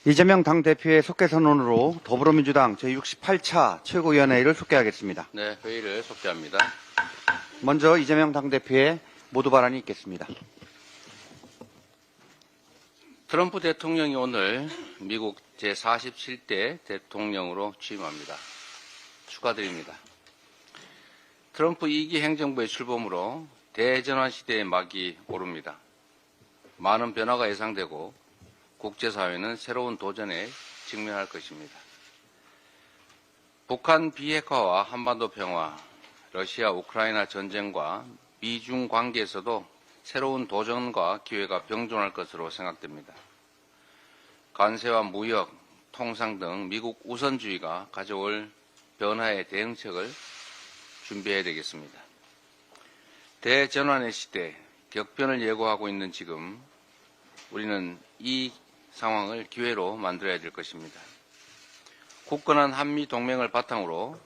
이재명 당대표의 속개 선언으로 더불어민주당 제68차 최고위원회의를 속개하겠습니다. 네, 회의를 속개합니다. 먼저 이재명 당대표의 모두 발언이 있겠습니다. 트럼프 대통령이 오늘 미국 제47대 대통령으로 취임합니다. 축하드립니다. 트럼프 2기 행정부의 출범으로 대전환 시대의 막이 오릅니다. 많은 변화가 예상되고 국제사회는 새로운 도전에 직면할 것입니다. 북한 비핵화와 한반도 평화, 러시아 우크라이나 전쟁과 미중 관계에서도 새로운 도전과 기회가 병존할 것으로 생각됩니다. 관세와 무역, 통상 등 미국 우선주의가 가져올 변화의 대응책을 준비해야 되겠습니다. 대전환의 시대, 격변을 예고하고 있는 지금 우리는 이 상황을 기회로 만들어야 될 것입니다. 굳건한 한미 동맹을 바탕으로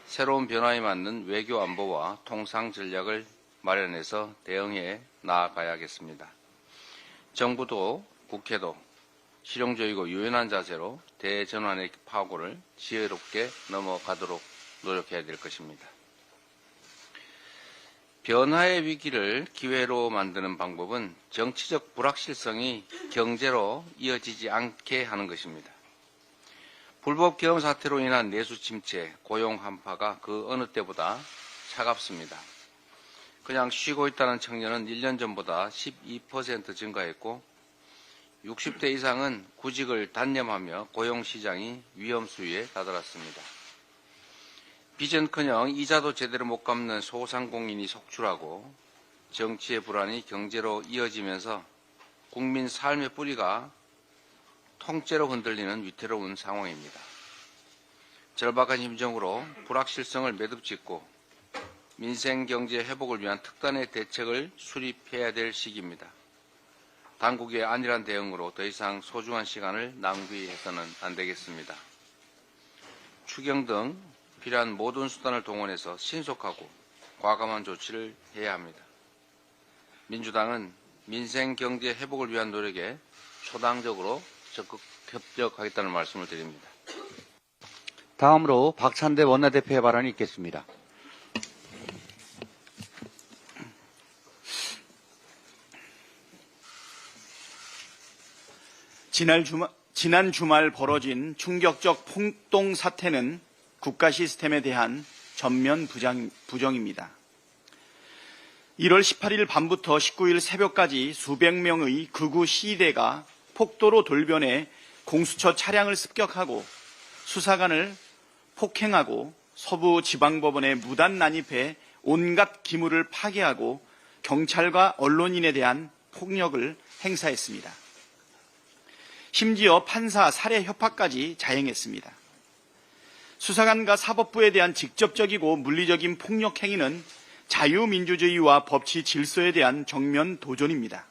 새로운 변화에 맞는 외교 안보와 통상 전략을 마련해서 대응해 나아가야겠습니다. 정부도 국회도 실용적이고 유연한 자세로 대전환의 파고를 지혜롭게 넘어가도록 노력해야 될 것입니다. 변화의 위기를 기회로 만드는 방법은 정치적 불확실성이 경제로 이어지지 않게 하는 것입니다. 불법 계엄 사태로 인한 내수 침체, 고용 한파가 그 어느 때보다 차갑습니다. 그냥 쉬고 있다는 청년은 1년 전보다 12% 증가했고 60대 이상은 구직을 단념하며 고용시장이 위험수위에 다다랐습니다. 빚은커녕 이자도 제대로 못 갚는 소상공인이 속출하고 정치의 불안이 경제로 이어지면서 국민 삶의 뿌리가 통째로 흔들리는 위태로운 상황입니다. 절박한 심정으로 불확실성을 매듭짓고 민생 경제 회복을 위한 특단의 대책을 수립해야 될 시기입니다. 당국의 안일한 대응으로 더 이상 소중한 시간을 낭비해서는 안 되겠습니다. 추경 등 필요한 모든 수단을 동원해서 신속하고 과감한 조치를 해야 합니다. 민주당은 민생 경제 회복을 위한 노력에 초당적으로 적극 협력하겠다는 말씀을 드립니다. 다음으로 박찬대 원내대표의 발언이 있겠습니다. 지난 주말 벌어진 충격적 폭동 사태는 국가 시스템에 대한 전면 부정입니다. 1월 18일 밤부터 19일 새벽까지 수백 명의 극우 시위대가 폭도로 돌변해 공수처 차량을 습격하고 수사관을 폭행하고 서부지방법원에 무단 난입해 온갖 기물을 파괴하고 경찰과 언론인에 대한 폭력을 행사했습니다. 심지어 판사 살해 협박까지 자행했습니다. 수사관과 사법부에 대한 직접적이고 물리적인 폭력 행위는 자유민주주의와 법치 질서에 대한 정면 도전입니다.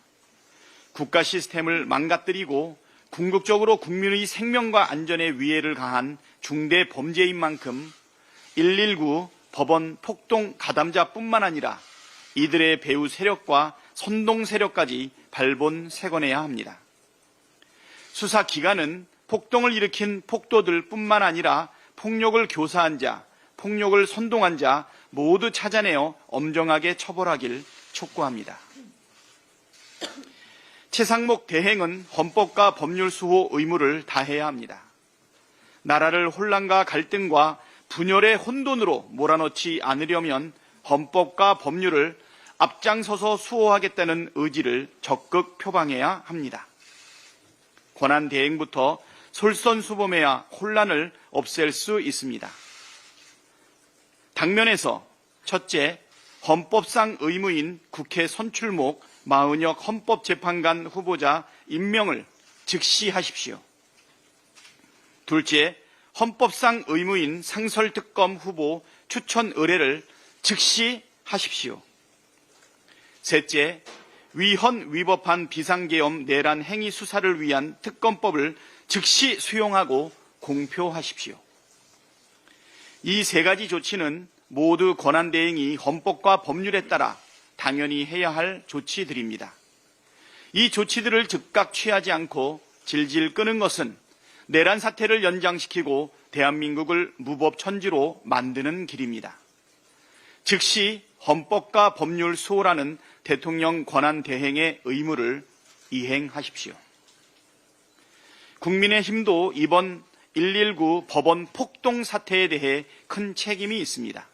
국가 시스템을 망가뜨리고 궁극적으로 국민의 생명과 안전에 위해를 가한 중대 범죄인 만큼 119 법원 폭동 가담자뿐만 아니라 이들의 배후 세력과 선동 세력까지 발본색원해야 합니다. 수사기관은 폭동을 일으킨 폭도들뿐만 아니라 폭력을 교사한 자, 폭력을 선동한 자 모두 찾아내어 엄정하게 처벌하길 촉구합니다. 최상목 대행은 헌법과 법률 수호 의무를 다해야 합니다. 나라를 혼란과 갈등과 분열의 혼돈으로 몰아넣지 않으려면 헌법과 법률을 앞장서서 수호하겠다는 의지를 적극 표방해야 합니다. 권한 대행부터 솔선수범해야 혼란을 없앨 수 있습니다. 당면에서 첫째, 헌법상 의무인 국회 선출목 마은혁 헌법재판관 후보자 임명을 즉시 하십시오. 둘째, 헌법상 의무인 상설특검 후보 추천 의뢰를 즉시 하십시오. 셋째, 위헌 위법한 비상계엄 내란 행위 수사를 위한 특검법을 즉시 수용하고 공표하십시오. 이 세 가지 조치는 모두 권한대행이 헌법과 법률에 따라 당연히 해야 할 조치들입니다. 이 조치들을 즉각 취하지 않고 질질 끄는 것은 내란 사태를 연장시키고 대한민국을 무법천지로 만드는 길입니다. 즉시 헌법과 법률 수호라는 대통령 권한 대행의 의무를 이행하십시오. 국민의힘도 이번 119 법원 폭동 사태에 대해 큰 책임이 있습니다.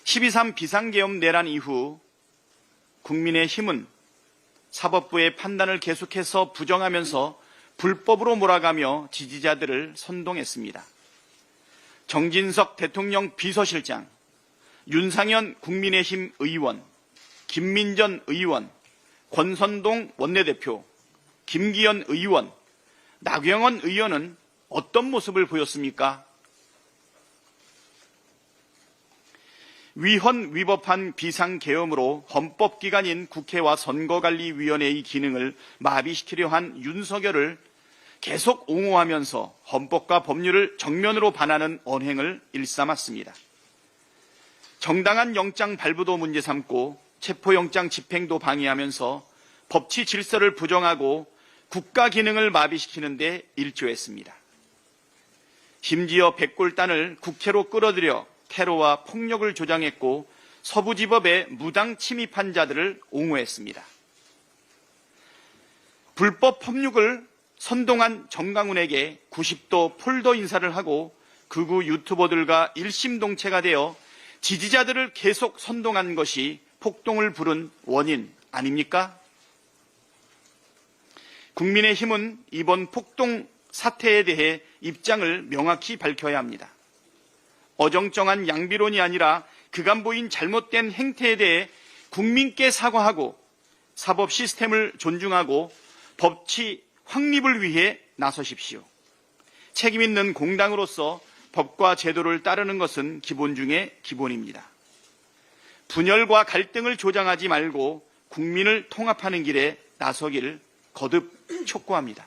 12.3 비상계엄 내란 이후 국민의힘은 사법부의 판단을 계속해서 부정하면서 불법으로 몰아가며 지지자들을 선동했습니다. 정진석 대통령 비서실장, 윤상현 국민의힘 의원, 김민전 의원, 권선동 원내대표, 김기현 의원, 나경원 의원은 어떤 모습을 보였습니까? 위헌 위법한 비상계엄으로 헌법기관인 국회와 선거관리위원회의 기능을 마비시키려 한 윤석열을 계속 옹호하면서 헌법과 법률을 정면으로 반하는 언행을 일삼았습니다. 정당한 영장 발부도 문제 삼고 체포영장 집행도 방해하면서 법치 질서를 부정하고 국가 기능을 마비시키는 데 일조했습니다. 심지어 백골단을 국회로 끌어들여 테러와 폭력을 조장했고 서부지법에 무당 침입한 자들을 옹호했습니다. 불법 폭력을 선동한 정강훈에게 90도 폴더 인사를 하고 극우 유튜버들과 일심동체가 되어 지지자들을 계속 선동한 것이 폭동을 부른 원인 아닙니까? 국민의힘은 이번 폭동 사태에 대해 입장을 명확히 밝혀야 합니다. 어정쩡한 양비론이 아니라 그간 보인 잘못된 행태에 대해 국민께 사과하고 사법 시스템을 존중하고 법치 확립을 위해 나서십시오. 책임 있는 공당으로서 법과 제도를 따르는 것은 기본 중에 기본입니다. 분열과 갈등을 조장하지 말고 국민을 통합하는 길에 나서기를 거듭 촉구합니다.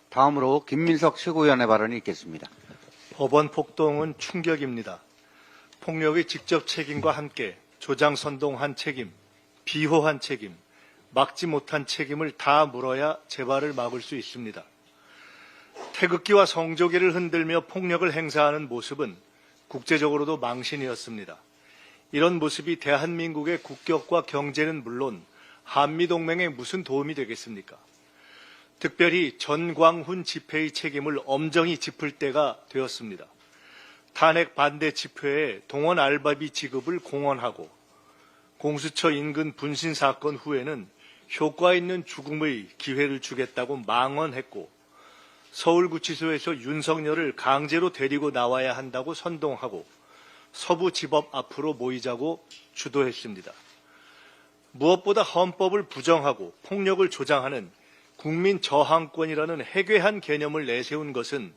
다음으로 김민석 최고위원의 발언이 있겠습니다. 법원 폭동은 충격입니다. 폭력의 직접 책임과 함께 조장 선동한 책임, 비호한 책임, 막지 못한 책임을 다 물어야 재발을 막을 수 있습니다. 태극기와 성조기를 흔들며 폭력을 행사하는 모습은 국제적으로도 망신이었습니다. 이런 모습이 대한민국의 국격과 경제는 물론 한미동맹에 무슨 도움이 되겠습니까? 특별히 전광훈 집회의 책임을 엄정히 짚을 때가 되었습니다. 탄핵 반대 집회에 동원 알바비 지급을 공언하고 공수처 인근 분신 사건 후에는 효과 있는 죽음의 기회를 주겠다고 망언했고 서울구치소에서 윤석열을 강제로 데리고 나와야 한다고 선동하고 서부지법 앞으로 모이자고 주도했습니다. 무엇보다 헌법을 부정하고 폭력을 조장하는 국민 저항권이라는 해괴한 개념을 내세운 것은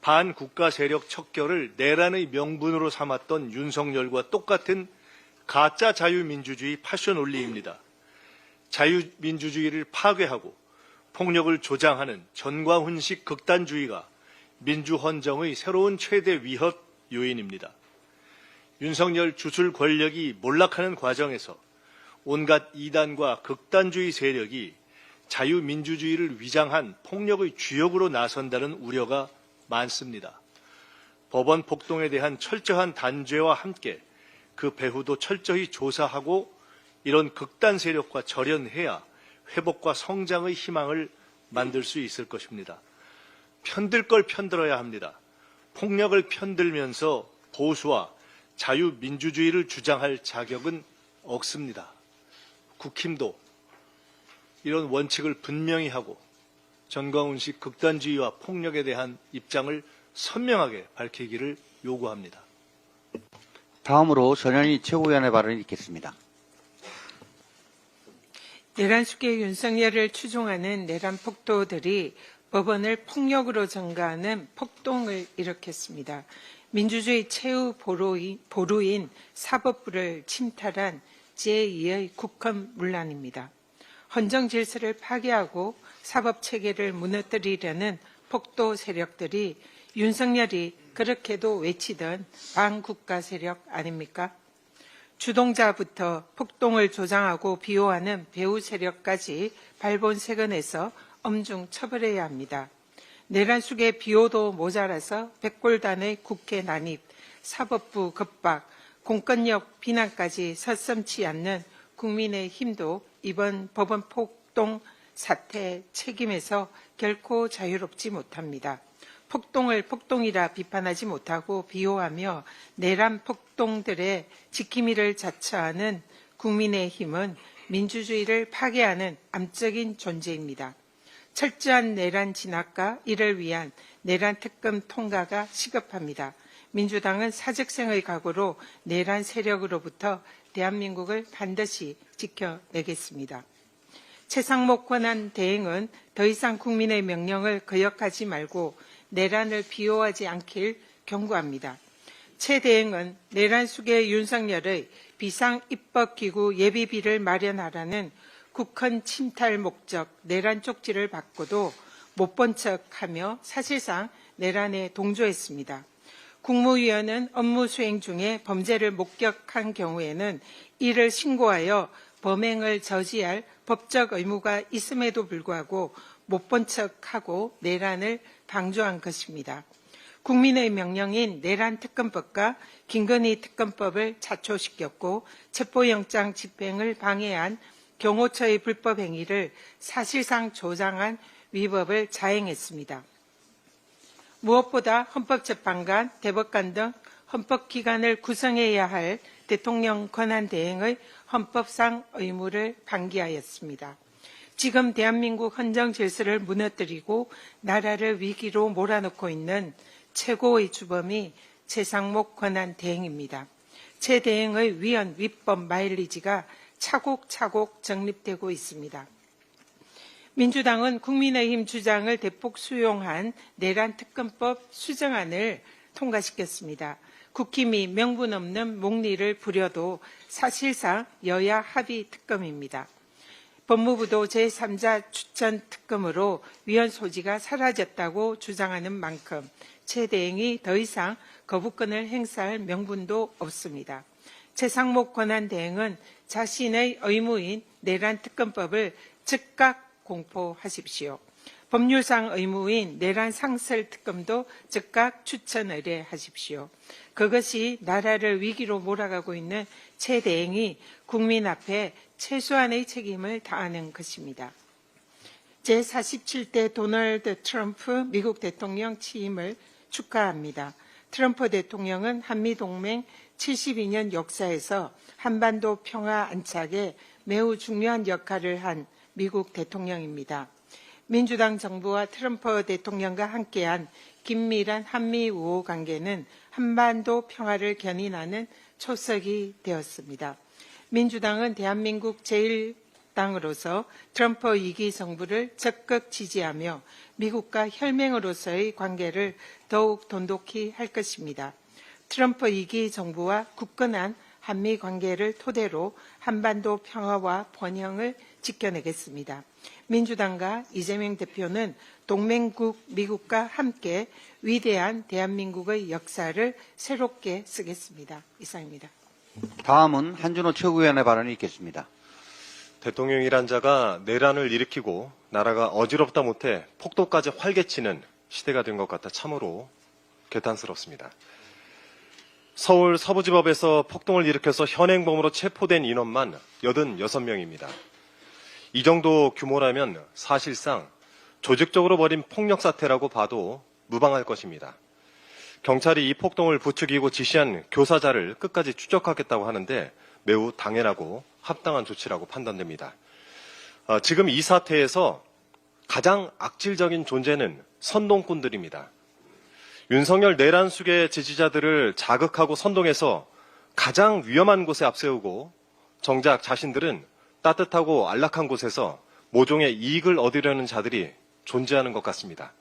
반국가 세력 척결을 내란의 명분으로 삼았던 윤석열과 똑같은 가짜 자유민주주의 파쇼 논리입니다. 자유민주주의를 파괴하고 폭력을 조장하는 전광훈식 극단주의가 민주헌정의 새로운 최대 위협 요인입니다. 윤석열 주술 권력이 몰락하는 과정에서 온갖 이단과 극단주의 세력이 자유민주주의를 위장한 폭력의 주역으로 나선다는 우려가 많습니다. 법원 폭동에 대한 철저한 단죄와 함께 그 배후도 철저히 조사하고 이런 극단 세력과 절연해야 회복과 성장의 희망을 만들 수 있을 것입니다. 편들 걸 편들어야 합니다. 폭력을 편들면서 보수와 자유민주주의를 주장할 자격은 없습니다. 국힘도 이런 원칙을 분명히 하고 전광훈식 극단주의와 폭력에 대한 입장을 선명하게 밝히기를 요구합니다. 다음으로 전현희 최고위원의 발언이 있겠습니다. 내란 수계 윤석열을 추종하는 내란 폭도들이 법원을 폭력으로 전가하는 폭동을 일으켰습니다. 민주주의 최후 보루인 사법부를 침탈한 제2의 국헌문란입니다. 헌정 질서를 파괴하고 사법 체계를 무너뜨리려는 폭도 세력들이 윤석열이 그렇게도 외치던 반국가 세력 아닙니까? 주동자부터 폭동을 조장하고 비호하는 배후 세력까지 발본색원에서 엄중 처벌해야 합니다. 내란 속에 비호도 모자라서 백골단의 국회 난입, 사법부 겁박, 공권력 비난까지 서슴지 않는 국민의힘도 이번 법원 폭동 사태 책임에서 결코 자유롭지 못합니다. 폭동을 폭동이라 비판하지 못하고 비호하며 내란 폭동들의 지킴이를 자처하는 국민의힘은 민주주의를 파괴하는 암적인 존재입니다. 철저한 내란 진압과 이를 위한 내란 특검 통과가 시급합니다. 민주당은 사직생의 각오로 내란 세력으로부터 대한민국을 반드시 지켜내겠습니다. 최상목 권한 대행은 더 이상 국민의 명령을 거역하지 말고 내란을 비호하지 않길 경고합니다. 최 대행은 내란 속의 윤석열의 비상입법기구 예비비를 마련하라는 국헌 침탈 목적 내란 쪽지를 받고도 못 본 척하며 사실상 내란에 동조했습니다. 국무위원은 업무 수행 중에 범죄를 목격한 경우에는 이를 신고하여 범행을 저지할 법적 의무가 있음에도 불구하고 못 본 척하고 내란을 방조한 것입니다. 국민의 명령인 내란특검법과 김건희 특검법을 자초시켰고 체포영장 집행을 방해한 경호처의 불법 행위를 사실상 조장한 위법을 자행했습니다. 무엇보다 헌법재판관, 대법관 등 헌법기관을 구성해야 할 대통령 권한대행의 헌법상 의무를 방기하였습니다. 지금 대한민국 헌정질서를 무너뜨리고 나라를 위기로 몰아넣고 있는 최고의 주범이 최상목 권한대행입니다. 최 대행의 위헌, 위법 마일리지가 차곡차곡 정립되고 있습니다. 민주당은 국민의힘 주장을 대폭 수용한 내란특검법 수정안을 통과시켰습니다. 국힘이 명분 없는 목리를 부려도 사실상 여야 합의 특검입니다. 법무부도 제3자 추천 특검으로 위헌 소지가 사라졌다고 주장하는 만큼 최 대행이 더 이상 거부권을 행사할 명분도 없습니다. 최상목 권한대행은 자신의 의무인 내란특검법을 즉각 공포하십시오. 법률상 의무인 내란 상설 특검도 즉각 추천 의뢰하십시오. 그것이 나라를 위기로 몰아가고 있는 최 대행이 국민 앞에 최소한의 책임을 다하는 것입니다. 제47대 도널드 트럼프 미국 대통령 취임을 축하합니다. 트럼프 대통령은 한미동맹 72년 역사에서 한반도 평화 안착에 매우 중요한 역할을 한 미국 대통령입니다. 민주당 정부와 트럼프 대통령과 함께한 긴밀한 한미 우호 관계는 한반도 평화를 견인하는 초석이 되었습니다. 민주당은 대한민국 제1당으로서 트럼프 2기 정부를 적극 지지하며 미국과 혈맹으로서의 관계를 더욱 돈독히 할 것입니다. 트럼프 2기 정부와 굳건한 한미 관계를 토대로 한반도 평화와 번영을 지켜내겠습니다. 민주당과 이재명 대표는 동맹국 미국과 함께 위대한 대한민국의 역사를 새롭게 쓰겠습니다. 이상입니다. 다음은 한준호 최고위원의 발언이 있겠습니다. 대통령이란 자가 내란을 일으키고 나라가 어지럽다 못해 폭도까지 활개치는 시대가 된 것 같아 참으로 개탄스럽습니다. 서울 서부지법에서 폭동을 일으켜서 현행범으로 체포된 인원만 86명입니다. 이 정도 규모라면 사실상 조직적으로 벌인 폭력 사태라고 봐도 무방할 것입니다. 경찰이 이 폭동을 부추기고 지시한 교사자를 끝까지 추적하겠다고 하는데 매우 당연하고 합당한 조치라고 판단됩니다. 지금 이 사태에서 가장 악질적인 존재는 선동꾼들입니다. 윤석열 내란 수계 지지자들을 자극하고 선동해서 가장 위험한 곳에 앞세우고 정작 자신들은 따뜻하고 안락한 곳에서 모종의 이익을 얻으려는 자들이 존재하는 것 같습니다.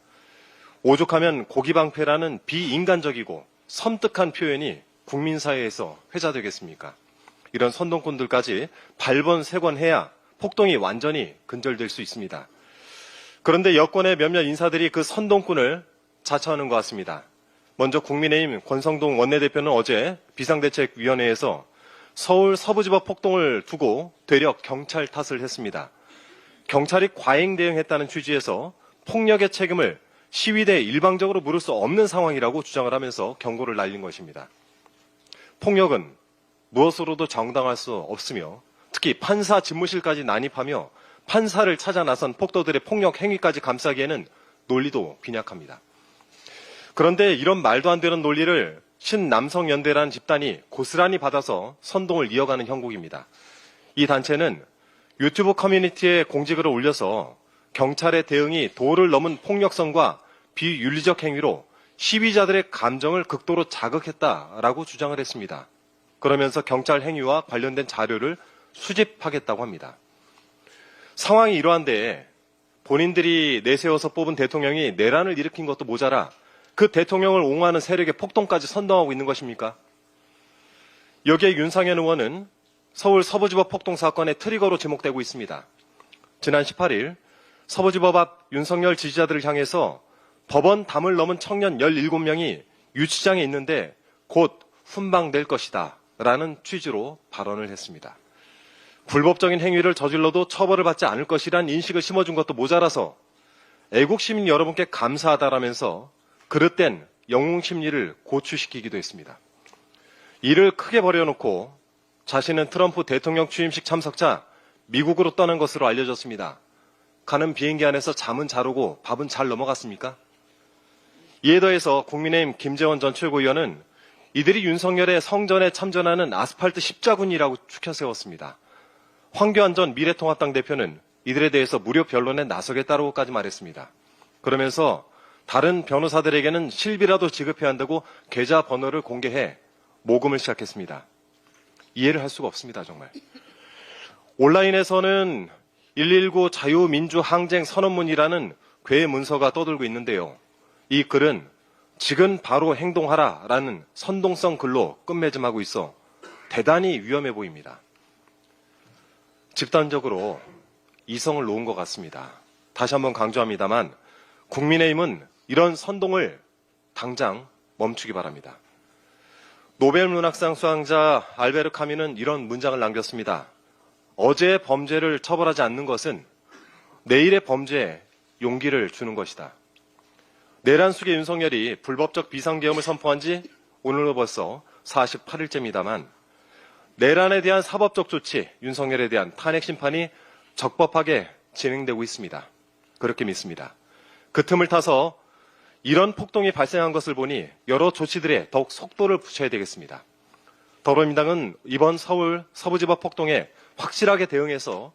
오죽하면 고기방패라는 비인간적이고 섬뜩한 표현이 국민사회에서 회자되겠습니까? 이런 선동꾼들까지 발본색원해야 폭동이 완전히 근절될 수 있습니다. 그런데 여권의 몇몇 인사들이 그 선동꾼을 자처하는 것 같습니다. 먼저 국민의힘 권성동 원내대표는 어제 비상대책위원회에서 서울 서부지법 폭동을 두고 되려 경찰 탓을 했습니다. 경찰이 과잉 대응했다는 취지에서 폭력의 책임을 시위대에 일방적으로 물을 수 없는 상황이라고 주장을 하면서 경고를 날린 것입니다. 폭력은 무엇으로도 정당할 수 없으며 특히 판사 집무실까지 난입하며 판사를 찾아 나선 폭도들의 폭력 행위까지 감싸기에는 논리도 빈약합니다. 그런데 이런 말도 안 되는 논리를 신남성연대라는 집단이 고스란히 받아서 선동을 이어가는 형국입니다. 이 단체는 유튜브 커뮤니티에 공지글을 올려서 경찰의 대응이 도를 넘은 폭력성과 비윤리적 행위로 시위자들의 감정을 극도로 자극했다라고 주장을 했습니다. 그러면서 경찰 행위와 관련된 자료를 수집하겠다고 합니다. 상황이 이러한데 본인들이 내세워서 뽑은 대통령이 내란을 일으킨 것도 모자라 그 대통령을 옹호하는 세력의 폭동까지 선동하고 있는 것입니까? 여기에 윤상현 의원은 서울 서부지법 폭동 사건의 트리거로 지목되고 있습니다. 지난 18일 서부지법 앞 윤석열 지지자들을 향해서 법원 담을 넘은 청년 17명이 유치장에 있는데 곧 훈방될 것이다 라는 취지로 발언을 했습니다. 불법적인 행위를 저질러도 처벌을 받지 않을 것이란 인식을 심어준 것도 모자라서 애국시민 여러분께 감사하다라면서 그릇된 영웅심리를 고취시키기도 했습니다. 이를 크게 버려놓고 자신은 트럼프 대통령 취임식 참석자 미국으로 떠난 것으로 알려졌습니다. 가는 비행기 안에서 잠은 잘 오고 밥은 잘 넘어갔습니까? 이에 더해서 국민의힘 김재원 전 최고위원은 이들이 윤석열의 성전에 참전하는 아스팔트 십자군이라고 추켜 세웠습니다. 황교안 전 미래통합당 대표는 이들에 대해서 무료 변론에 나서겠다고까지 말했습니다. 그러면서 다른 변호사들에게는 실비라도 지급해야 한다고 계좌 번호를 공개해 모금을 시작했습니다. 이해를 할 수가 없습니다, 정말. 온라인에서는 119 자유민주항쟁 선언문이라는 괴 문서가 떠돌고 있는데요. 이 글은 지금 바로 행동하라라는 선동성 글로 끝맺음하고 있어 대단히 위험해 보입니다. 집단적으로 이성을 놓은 것 같습니다. 다시 한번 강조합니다만 국민의힘은 이런 선동을 당장 멈추기 바랍니다. 노벨 문학상 수상자 알베르 카뮈는 이런 문장을 남겼습니다. 어제의 범죄를 처벌하지 않는 것은 내일의 범죄에 용기를 주는 것이다. 내란 숙의 윤석열이 불법적 비상계엄을 선포한 지 오늘로 벌써 48일째입니다만 내란에 대한 사법적 조치, 윤석열에 대한 탄핵 심판이 적법하게 진행되고 있습니다. 그렇게 믿습니다. 그 틈을 타서 이런 폭동이 발생한 것을 보니 여러 조치들에 더욱 속도를 붙여야 되겠습니다. 더불어민주당은 이번 서울 서부지법 폭동에 확실하게 대응해서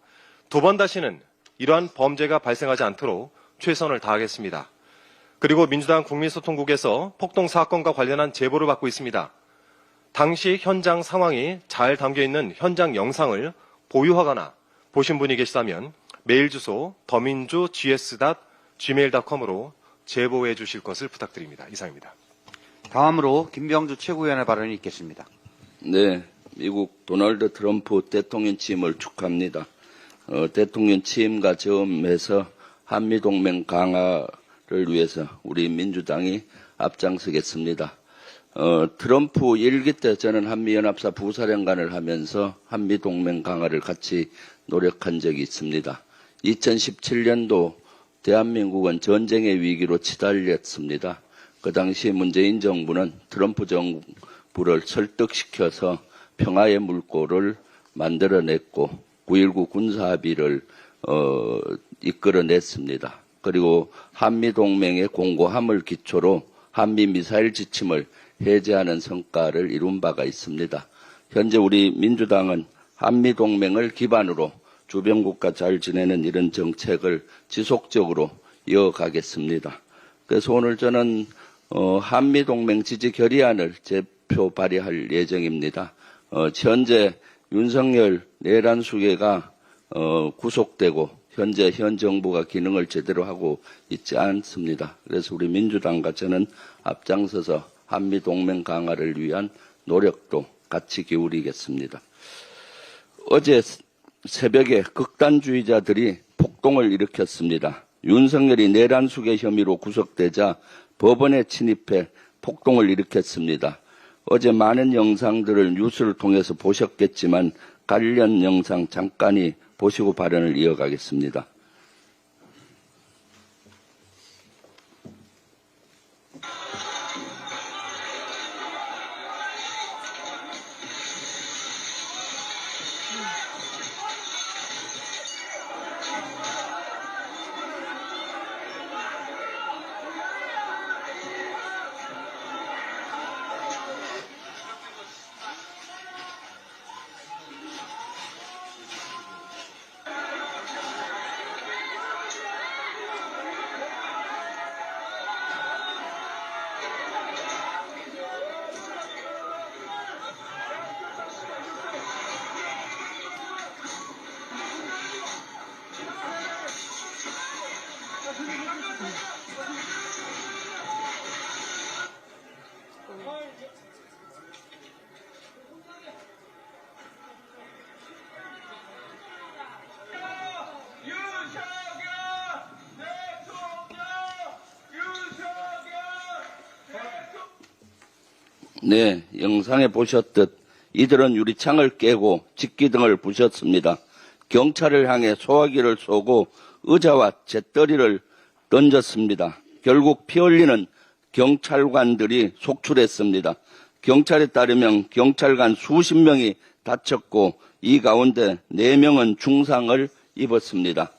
두 번 다시는 이러한 범죄가 발생하지 않도록 최선을 다하겠습니다. 그리고 민주당 국민소통국에서 폭동 사건과 관련한 제보를 받고 있습니다. 당시 현장 상황이 잘 담겨있는 현장 영상을 보유하거나 보신 분이 계시다면 메일 주소 더민주.gs.gmail.com으로 제보해 주실 것을 부탁드립니다. 이상입니다. 다음으로 김병주 최고위원의 발언이 있겠습니다. 네, 미국 도널드 트럼프 대통령 취임을 축하합니다. 대통령 취임과 점에서 한미동맹 강화를 위해서 우리 민주당이 앞장서겠습니다. 트럼프 1기 때 저는 한미연합사 부사령관을 하면서 한미동맹 강화를 같이 노력한 적이 있습니다. 2017년도 대한민국은 전쟁의 위기로 치달렸습니다. 그 당시 문재인 정부는 트럼프 정부를 설득시켜서 평화의 물꼬를 만들어냈고 9.19 군사합의를 이끌어냈습니다. 그리고 한미동맹의 공고함을 기초로 한미미사일 지침을 해제하는 성과를 이룬 바가 있습니다. 현재 우리 민주당은 한미동맹을 기반으로 주변국과 잘 지내는 이런 정책을 지속적으로 이어가겠습니다. 그래서 오늘 저는 한미동맹 지지 결의안을 제표 발의할 예정입니다. 현재 윤석열 내란 수괴가 구속되고 현재 현 정부가 기능을 제대로 하고 있지 않습니다. 그래서 우리 민주당과 저는 앞장서서 한미동맹 강화를 위한 노력도 같이 기울이겠습니다. 어제 새벽에 극단주의자들이 폭동을 일으켰습니다. 윤석열이 내란 수괴 혐의로 구속되자 법원에 침입해 폭동을 일으켰습니다. 어제 많은 영상들을 뉴스를 통해서 보셨겠지만 관련 영상 잠깐이 보시고 발언을 이어가겠습니다. 네, 영상에 보셨듯 이들은 유리창을 깨고 집기등을 부셨습니다. 경찰을 향해 소화기를 쏘고 의자와 재떨이를 던졌습니다. 결국 피 흘리는 경찰관들이 속출했습니다. 경찰에 따르면 경찰관 수십 명이 다쳤고 이 가운데 4명은 중상을 입었습니다.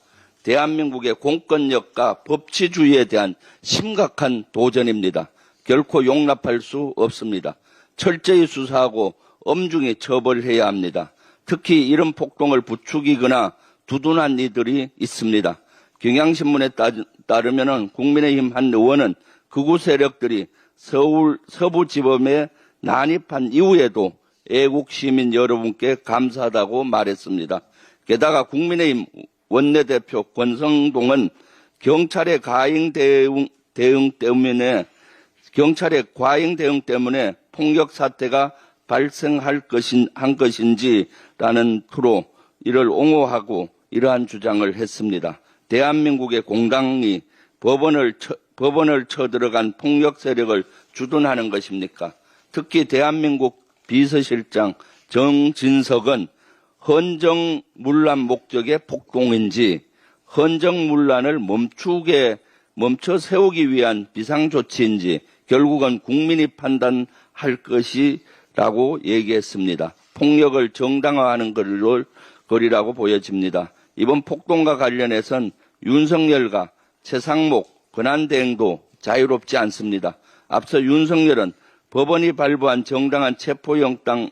대한민국의 공권력과 법치주의에 대한 심각한 도전입니다. 결코 용납할 수 없습니다. 철저히 수사하고 엄중히 처벌해야 합니다. 특히 이런 폭동을 부추기거나 두둔한 이들이 있습니다. 경향신문에 따르면 국민의힘 한 의원은 극우 세력들이 서울 서부지법에 난입한 이후에도 애국 시민 여러분께 감사하다고 말했습니다. 게다가 국민의힘 원내대표 권성동은 경찰의 과잉 대응 때문에 폭력 사태가 발생한 것인지라는 투로 이를 옹호하고 이러한 주장을 했습니다. 대한민국의 공당이 법원을 쳐들어간 폭력 세력을 주둔하는 것입니까? 특히 대한민국 비서실장 정진석은 헌정문란 목적의 폭동인지 헌정문란을 멈춰 세우기 위한 비상조치인지 결국은 국민이 판단할 것이라고 얘기했습니다. 폭력을 정당화하는 거리라고 보여집니다. 이번 폭동과 관련해선 윤석열과 최상목 권한대행도 자유롭지 않습니다. 앞서 윤석열은 법원이 발부한 정당한 체포영장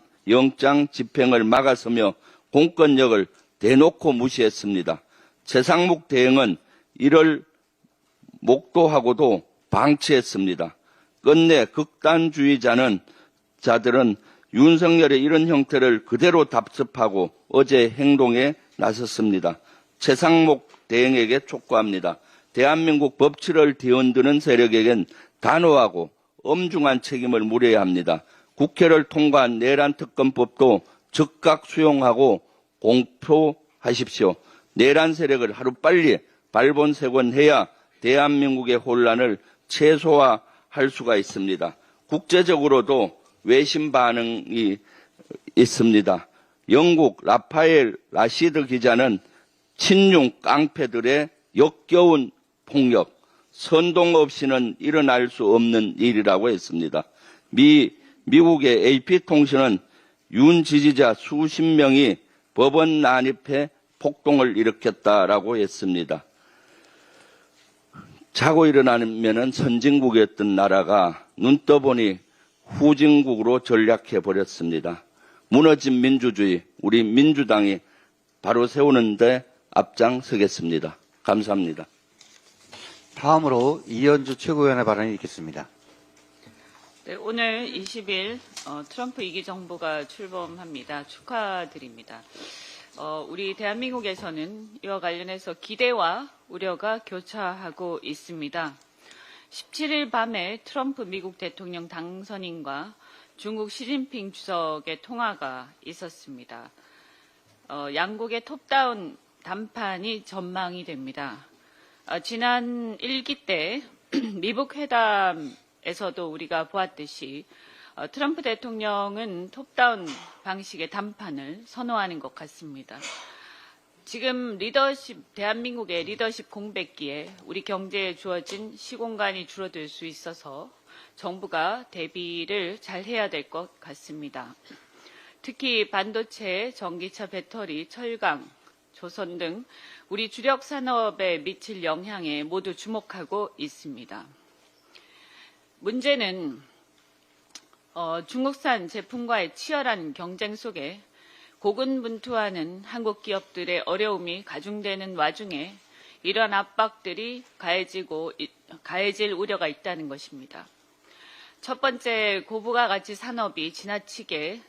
집행을 막아서며 공권력을 대놓고 무시했습니다. 최상목 대행은 이를 목도하고도 방치했습니다. 끝내 극단주의자들은 윤석열의 이런 형태를 그대로 답습하고 어제 행동에 나섰습니다. 최상목 대행에게 촉구합니다. 대한민국 법치를 뒤흔드는 세력에겐 단호하고 엄중한 책임을 물어야 합니다. 국회를 통과한 내란 특검법도 즉각 수용하고 공표하십시오. 내란 세력을 하루빨리 발본색원해야 대한민국의 혼란을 최소화할 수가 있습니다. 국제적으로도 외신 반응이 있습니다. 영국 라파엘 라시드 기자는 친중 깡패들의 역겨운 폭력, 선동 없이는 일어날 수 없는 일이라고 했습니다. 미국의 AP통신은 윤 지지자 수십 명이 법원 난입해 폭동을 일으켰다라고 했습니다. 자고 일어나면은 선진국이었던 나라가 눈 떠보니 후진국으로 전락해 버렸습니다. 무너진 민주주의, 우리 민주당이 바로 세우는 데 앞장서겠습니다. 감사합니다. 다음으로 이현주 최고위원의 발언이 있겠습니다. 네, 오늘 20일 트럼프 2기 정부가 출범합니다. 축하드립니다. 우리 대한민국에서는 이와 관련해서 기대와 우려가 교차하고 있습니다. 17일 밤에 트럼프 미국 대통령 당선인과 중국 시진핑 주석의 통화가 있었습니다. 양국의 톱다운 담판이 전망이 됩니다. 지난 1기 때 미북 회담에서도 우리가 보았듯이 트럼프 대통령은 톱다운 방식의 담판을 선호하는 것 같습니다. 지금 대한민국의 리더십 공백기에 우리 경제에 주어진 시공간이 줄어들 수 있어서 정부가 대비를 잘 해야 될 것 같습니다. 특히 반도체, 전기차, 배터리, 철강, 조선 등 우리 주력 산업에 미칠 영향에 모두 주목하고 있습니다. 문제는 중국산 제품과의 치열한 경쟁 속에 고군분투하는 한국 기업들의 어려움이 가중되는 와중에 이러한 압박들이 가해질 우려가 있다는 것입니다. 첫 번째, 고부가가치 산업이 지나치게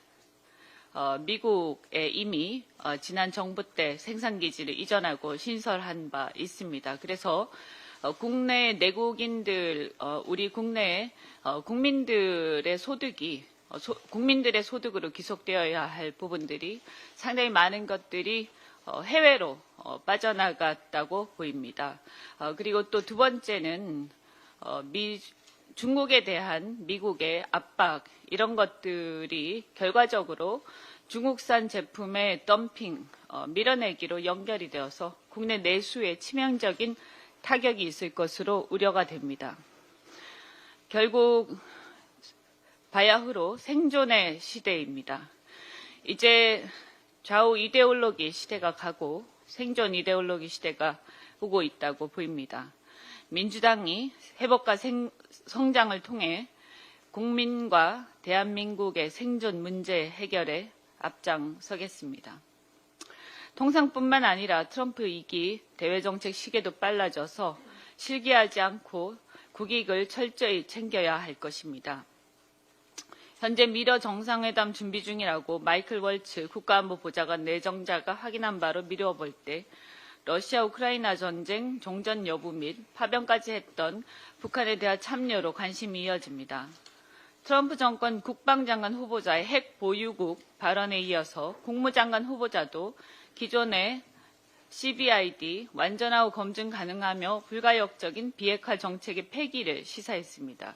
미국에 이미 지난 정부 때 생산기지를 이전하고 신설한 바 있습니다. 그래서 국내 내국인들, 우리 국내 국민들의 소득으로 기속되어야 할 부분들이 상당히 많은 것들이 해외로 빠져나갔다고 보입니다. 그리고 또 두 번째는 중국에 대한 미국의 압박 이런 것들이 결과적으로 중국산 제품의 덤핑, 밀어내기로 연결이 되어서 국내 내수에 치명적인 타격이 있을 것으로 우려가 됩니다. 결국 바야흐로 생존의 시대입니다. 이제 좌우 이데올로기 시대가 가고 생존 이데올로기 시대가 오고 있다고 보입니다. 민주당이 회복과 성장을 통해 국민과 대한민국의 생존 문제 해결에 앞장서겠습니다. 통상뿐만 아니라 트럼프 2기 대외정책 시계도 빨라져서 실기하지 않고 국익을 철저히 챙겨야 할 것입니다. 현재 미러 정상회담 준비 중이라고 마이클 월츠 국가안보보좌관 내정자가 확인한 바로 미뤄볼 때 러시아 우크라이나 전쟁 종전 여부 및 파병까지 했던 북한에 대한 참여로 관심이 이어집니다. 트럼프 정권 국방장관 후보자의 핵 보유국 발언에 이어서 국무장관 후보자도 기존의 CBID 완전하고 검증 가능하며 불가역적인 비핵화 정책의 폐기를 시사했습니다.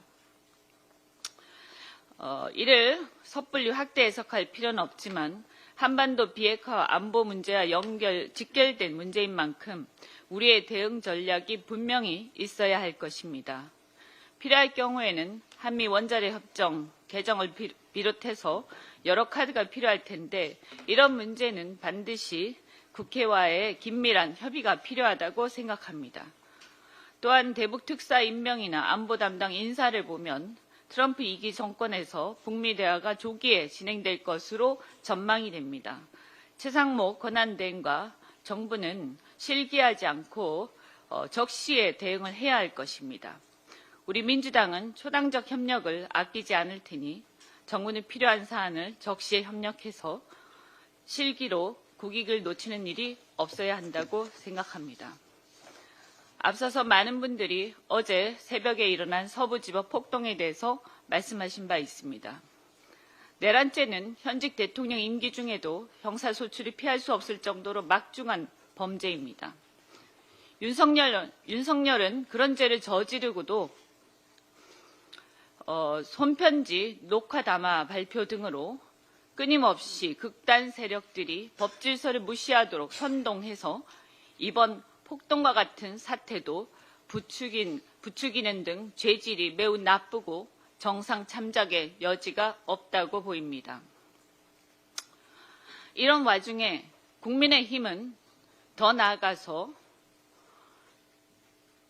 이를 섣불리 확대 해석할 필요는 없지만 한반도 비핵화와 안보 문제와 직결된 문제인 만큼 우리의 대응 전략이 분명히 있어야 할 것입니다. 필요할 경우에는 한미 원자력 협정 개정을 비롯해서 여러 카드가 필요할 텐데 이런 문제는 반드시 국회와의 긴밀한 협의가 필요하다고 생각합니다. 또한 대북 특사 임명이나 안보 담당 인사를 보면 트럼프 2기 정권에서 북미 대화가 조기에 진행될 것으로 전망이 됩니다. 최상목 권한대행과 정부는 실기하지 않고 적시에 대응을 해야 할 것입니다. 우리 민주당은 초당적 협력을 아끼지 않을 테니 정부는 필요한 사안을 적시에 협력해서 실기로 국익을 놓치는 일이 없어야 한다고 생각합니다. 앞서서 많은 분들이 어제 새벽에 일어난 서부지법 폭동에 대해서 말씀하신 바 있습니다. 내란죄는 현직 대통령 임기 중에도 형사소출이 피할 수 없을 정도로 막중한 범죄입니다. 윤석열은 그런 죄를 저지르고도 손편지, 녹화 담화 발표 등으로 끊임없이 극단 세력들이 법질서를 무시하도록 선동해서 이번 폭동과 같은 사태도 부추기는 등 죄질이 매우 나쁘고 정상 참작의 여지가 없다고 보입니다. 이런 와중에 국민의힘은 더 나아가서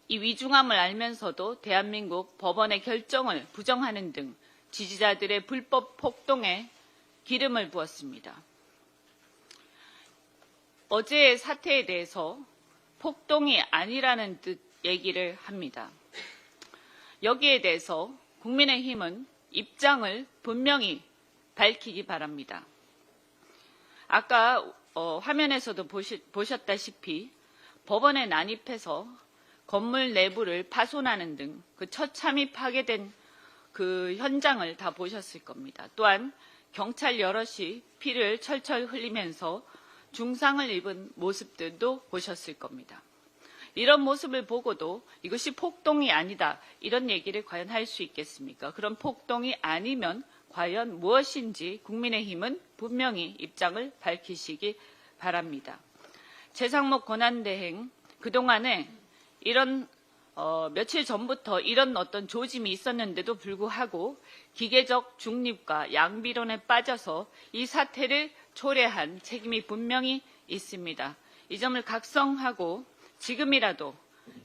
이 위중함을 알면서도 대한민국 법원의 결정을 부정하는 등 지지자들의 불법 폭동에 기름을 부었습니다. 어제의 사태에 대해서 폭동이 아니라는 뜻 얘기를 합니다. 여기에 대해서 국민의힘은 입장을 분명히 밝히기 바랍니다. 아까 화면에서도 보셨다시피 법원에 난입해서 건물 내부를 파손하는 등 그 처참히 파괴된 그 현장을 다 보셨을 겁니다. 또한 경찰 여럿이 피를 철철 흘리면서 중상을 입은 모습들도 보셨을 겁니다. 이런 모습을 보고도 이것이 폭동이 아니다 이런 얘기를 과연 할 수 있겠습니까? 그런 폭동이 아니면 과연 무엇인지 국민의힘은 분명히 입장을 밝히시기 바랍니다. 최상목 권한대행 그동안에 이런 며칠 전부터 이런 어떤 조짐이 있었는데도 불구하고 기계적 중립과 양비론에 빠져서 이 사태를 초래한 책임이 분명히 있습니다. 이 점을 각성하고 지금이라도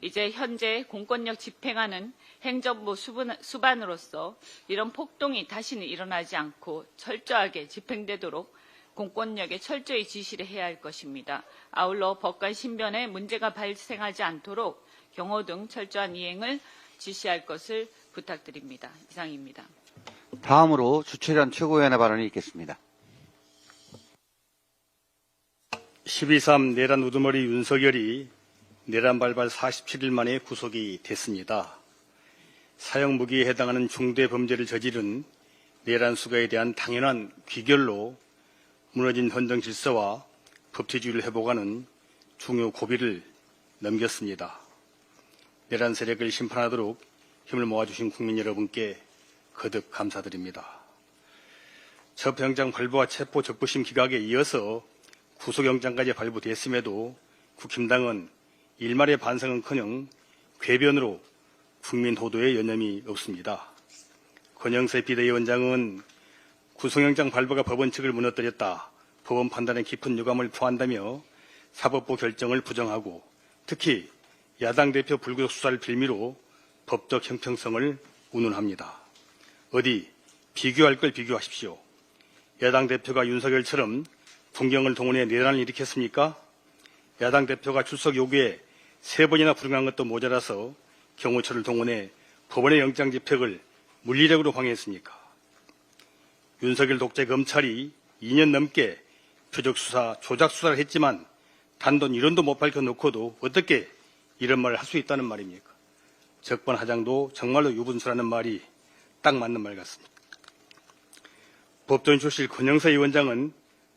이제 현재 공권력 집행하는 행정부 수반으로서 이런 폭동이 다시는 일어나지 않고 철저하게 집행되도록 공권력에 철저히 지시를 해야 할 것입니다. 아울러 법관 신변에 문제가 발생하지 않도록 경호 등 철저한 이행을 지시할 것을 부탁드립니다. 이상입니다. 다음으로 주철현 최고위원의 발언이 있겠습니다. 12.3 내란 우두머리 윤석열이 내란 발발 47일 만에 구속이 됐습니다. 사형무기에 해당하는 중대 범죄를 저지른 내란 수가에 대한 당연한 귀결로 무너진 헌정 질서와 법치주의를 회복하는 중요 고비를 넘겼습니다. 내란 세력을 심판하도록 힘을 모아주신 국민 여러분께 거듭 감사드립니다. 첩영장 발부와 체포 적부심 기각에 이어서 구속영장까지 발부됐음에도 국힘당은 일말의 반성은커녕 궤변으로 국민 호도에 여념이 없습니다. 권영세 비대위원장은 구속영장 발부가 법원 측을 무너뜨렸다, 법원 판단에 깊은 유감을 표한다며 사법부 결정을 부정하고 특히 야당 대표 불구속 수사를 빌미로 법적 형평성을 운운합니다. 어디 비교할 걸 비교하십시오. 야당 대표가 윤석열처럼 군경을 동원해 내란을 일으켰습니까? 야당 대표가 출석 요구에 3번이나 불응한 것도 모자라서 경호처를 동원해 법원의 영장 집행을 물리력으로 방해했습니까? 윤석열 독재 검찰이 2년 넘게 표적 수사, 조작 수사를 했지만 단돈 1원도 못 밝혀놓고도 어떻게 이런 말을 할 수 있다는 말입니까? 적반하장도 정말로 유분수라는 말이 딱 맞는 말 같습니다. 법조인 출신 권영세 위원장은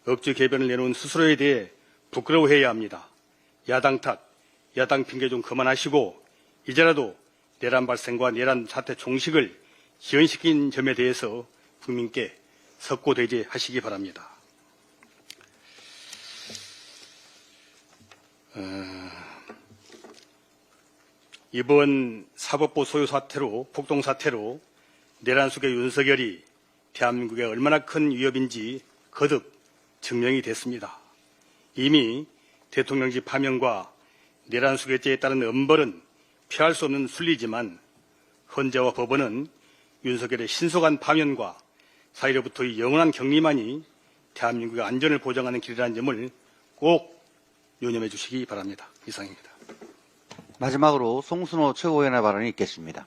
억지 개변을 내놓은 스스로에 대해 부끄러워해야 합니다. 야당 탓, 야당 핑계 좀 그만하시고 이제라도 내란 발생과 내란 사태 종식을 지연시킨 점에 대해서 국민께 석고대죄하시기 바랍니다. 이번 사법부 소요 사태로, 폭동 사태로 내란 속의 윤석열이 대한민국에 얼마나 큰 위협인지 거듭 증명이 됐습니다. 이미 대통령직 파면과 내란 수괴죄에 따른 엄벌은 피할 수 없는 순리지만 헌재와 법원은 윤석열의 신속한 파면과 사회로부터의 영원한 격리만이 대한민국의 안전을 보장하는 길이라는 점을 꼭 유념해 주시기 바랍니다. 이상입니다. 마지막으로 송순호 최고위원의 발언이 있겠습니다.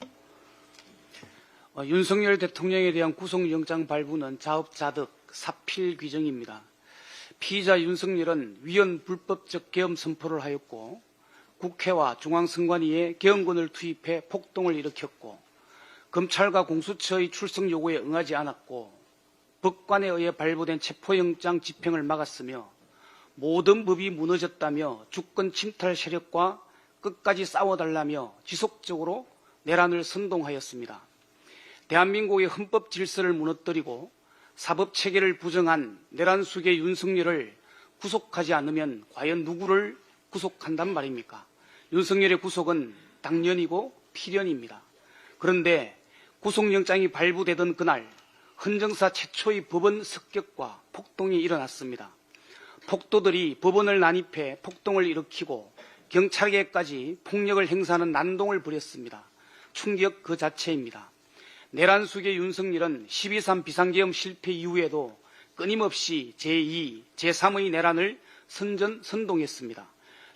윤석열 대통령에 대한 구속영장 발부는 자업자득 사필 규정입니다. 피의자 윤석열은 위헌 불법적 계엄 선포를 하였고 국회와 중앙선관위에 계엄군을 투입해 폭동을 일으켰고 검찰과 공수처의 출석 요구에 응하지 않았고 법관에 의해 발부된 체포영장 집행을 막았으며 모든 법이 무너졌다며 주권 침탈 세력과 끝까지 싸워달라며 지속적으로 내란을 선동하였습니다. 대한민국의 헌법 질서를 무너뜨리고 사법체계를 부정한 내란 수괴 윤석열을 구속하지 않으면 과연 누구를 구속한단 말입니까? 윤석열의 구속은 당연이고 필연입니다. 그런데 구속영장이 발부되던 그날 헌정사 최초의 법원 습격과 폭동이 일어났습니다. 폭도들이 법원을 난입해 폭동을 일으키고 경찰에게까지 폭력을 행사하는 난동을 부렸습니다. 충격 그 자체입니다. 내란 수괴 윤석열은 12.3 비상계엄 실패 이후에도 끊임없이 제2, 제3의 내란을 선동했습니다.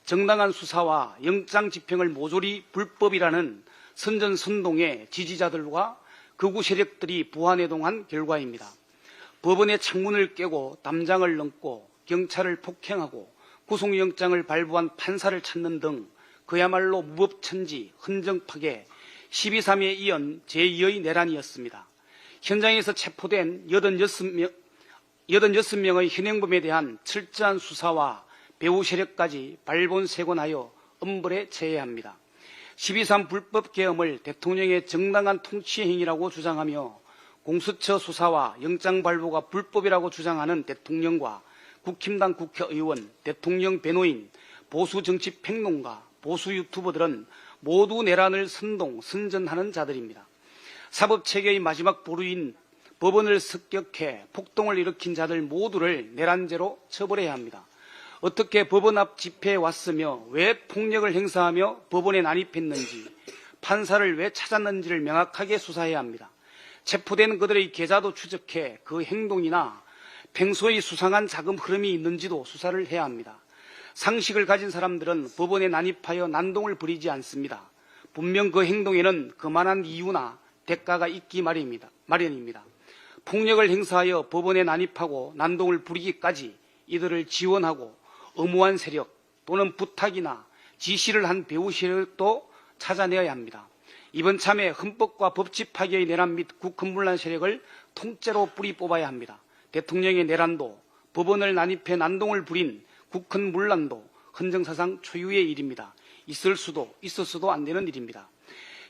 정당한 수사와 영장 집행을 모조리 불법이라는 선전선동의 지지자들과 극우 세력들이 부안해동한 결과입니다. 법원의 창문을 깨고 담장을 넘고 경찰을 폭행하고 구속영장을 발부한 판사를 찾는 등 그야말로 무법천지, 헌정파괴, 12.3에 이은 제2의 내란이었습니다. 현장에서 체포된 86명의 현행범에 대한 철저한 수사와 배후 세력까지 발본색원하여 엄벌에 처해야 합니다. 12.3 불법 계엄을 대통령의 정당한 통치 행위라고 주장하며 공수처 수사와 영장 발부가 불법이라고 주장하는 대통령과 국힘당 국회의원, 대통령 변호인, 보수 정치 평론가, 보수 유튜버들은 모두 내란을 선전하는 자들입니다. 사법체계의 마지막 보루인 법원을 습격해 폭동을 일으킨 자들 모두를 내란죄로 처벌해야 합니다. 어떻게 법원 앞 집회에 왔으며 왜 폭력을 행사하며 법원에 난입했는지, 판사를 왜 찾았는지를 명확하게 수사해야 합니다. 체포된 그들의 계좌도 추적해 그 행동이나 평소의 수상한 자금 흐름이 있는지도 수사를 해야 합니다. 상식을 가진 사람들은 법원에 난입하여 난동을 부리지 않습니다. 분명 그 행동에는 그만한 이유나 대가가 있기 마련입니다. 폭력을 행사하여 법원에 난입하고 난동을 부리기까지 이들을 지원하고 엄우한 세력 또는 부탁이나 지시를 한 배후 세력도 찾아내어야 합니다. 이번 참에 헌법과 법치 파괴의 내란 및 국헌문란 세력을 통째로 뿌리 뽑아야 합니다. 대통령의 내란도 법원을 난입해 난동을 부린 국헌문란도 헌정사상 초유의 일입니다. 있었어도 안 되는 일입니다.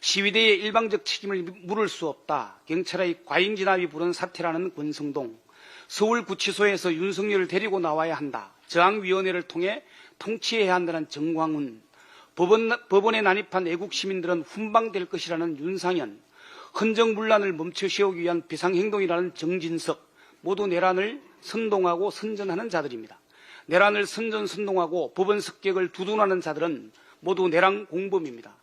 시위대의 일방적 책임을 물을 수 없다. 경찰의 과잉 진압이 부른 사태라는 권성동. 서울구치소에서 윤석열을 데리고 나와야 한다. 저항위원회를 통해 통치해야 한다는 정광훈. 법원에 난입한 애국 시민들은 훈방될 것이라는 윤상현. 헌정문란을 멈춰 세우기 위한 비상행동이라는 정진석. 모두 내란을 선동하고 선전하는 자들입니다. 내란을 선동하고 법원 습격을 두둔하는 자들은 모두 내란 공범입니다.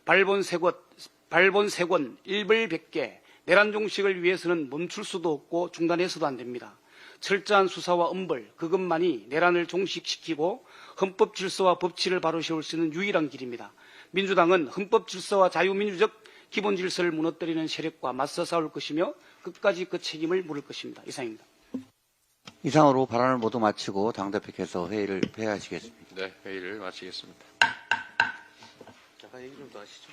발본세권, 일벌백계, 내란 종식을 위해서는 멈출 수도 없고 중단해서도 안 됩니다. 철저한 수사와 엄벌, 그것만이 내란을 종식시키고 헌법 질서와 법치를 바로 세울 수 있는 유일한 길입니다. 민주당은 헌법 질서와 자유민주적 기본 질서를 무너뜨리는 세력과 맞서 싸울 것이며 끝까지 그 책임을 물을 것입니다. 이상입니다. 이상으로 발언을 모두 마치고 당대표께서 회의를 폐하시겠습니다. 네, 회의를 마치겠습니다. 잠깐 얘기 좀 더 하시죠.